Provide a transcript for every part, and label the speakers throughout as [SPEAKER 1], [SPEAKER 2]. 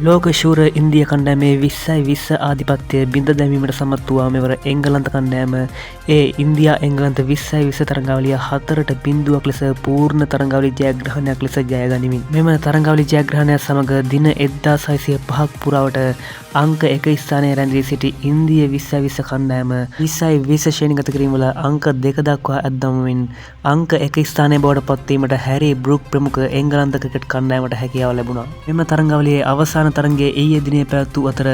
[SPEAKER 1] ලෝක ශූර ඉන්දිය කණ්ඩෑමේ 20 ආධිපත්‍යය බිඳ දැමීමට සමත් වූවා මෙවර එංගලන්ත කණ්ඩෑම ඒ ඉන්දයා එංගලන්ත 20 තරංගාවලිය 4-0ක් ලෙස පූර්ණ තරංගාවලි ජයග්‍රහණයක් ලෙස ජයගනිමින් මෙම තරංගාවලි ජයග්‍රහණයක් සමඟ දින 1605ක් පුරාවට අංක 1 ස්ථානය රැඳී සිටි ඉන්දිය 20 කණ්ඩෑම 20 ශ්‍රේණිගත කිරීමවල අංක 2 දක්වා ඇද්දමමින් අංක 1 ස්ථානය බවට පත්වීමට හැරි බෘක් ප්‍රමුඛ එංගලන්ත ක්‍රිකට් කණ්ඩායමට හැකියාව ලැබුණා. මෙම තරංගාවලියේ අවසාන තරගයේ ඊයේ දිනේ පැවැත් වූ අතර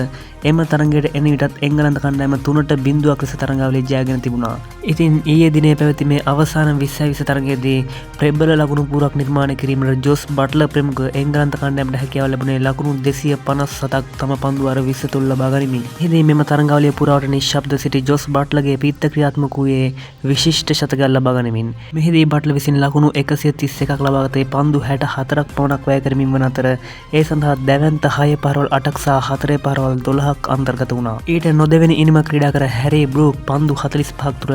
[SPEAKER 1] එම තරගයට එන විටත් එංගලන්ත කණ්ඩායම 3-0ක් ලෙස තරගාවලිය ජයගෙන තිබුණා. ඉතින් ඊයේ දිනේ පැවති මේ අවසාන 20 තරගයේදී ප්‍රබල ලකුණු පුරක් නිර්මාණය කිරීමට ජොස් බට්ලර් ප්‍රමුඛ එංගලන්ත කණ්ඩායමට හැකියාව ලැබුණේ ලකුණු 257ක් තම පන්දු අර 20 තුල ලබා ගනිමින්. එහිදී මෙම තරගාවලිය පුරාවට නිශ්ශබ්ද සිටි ජොස් බට්ලර්ගේ පිත්ත ක්‍රියාත්මක වූයේ විශිෂ්ට ශතකයක් ලබා ගනිමින්. මෙහිදී බට්ලර් විසින් ලකුණු 131ක් ලබාගත්තේ පන්දු 64ක් පමණක් වැය කරමින් වන අතර ඒ සඳහා දැවැන්ත 6 පාරවල් 8ක් සහ 4 පාරවල් 12ක් අන්තර්ගත වුණා. ඊට නොදෙවෙනි ඉනිම ක්‍රීඩා කර හැරි බෘක් පන්දු 45ක් තුර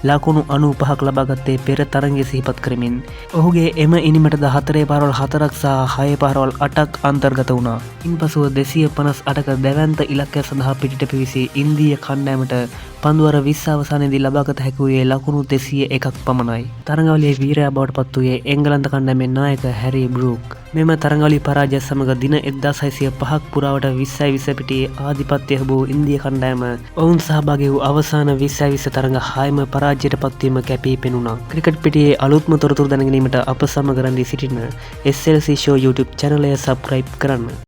[SPEAKER 1] ලකුණු 95ක් ලබාගත්තේ පෙර තරගයේ සිහිපත් කරමින්. ඔහුගේ එම ඉනිමට 14 පාරවල් 4ක් සහ 6 පාරවල් 8ක් අන්තර්ගත වුණා. ඉන්පසුව 258ක දැවැන්ත ඉලක්කය සඳහා පිටිට පිවිසි ඉන්දීය කණ්ඩායමට පන්දු අර 20 අවසානයේදී ලබාගත හැකි වූයේ ලකුණු 201ක් පමණයි. තරගාවලියේ වීරයා බවට පත් වූයේ එංගලන්ත කණ්ඩායමේ නායක හැරි බෘක්. මෙම තරගාවලිය පරාජය සමග දින 1605ක් පුරාවට 20 පිටියේ ආධිපත්‍ය ලැබූ ඉන්දිය කණ්ඩායම ඔවුන් සහභාගී වූ අවසාන 20 තරග 6ම පරාජයට පත්වීම කැපී පෙනුණා. ක්‍රිකට් පිටියේ අලුත්ම තොරතුරු දැනගැනීමට අප සමග රැඳී සිටින SLC Show YouTube චැනලය සබ්ස්ක්‍රයිබ් කරන්න.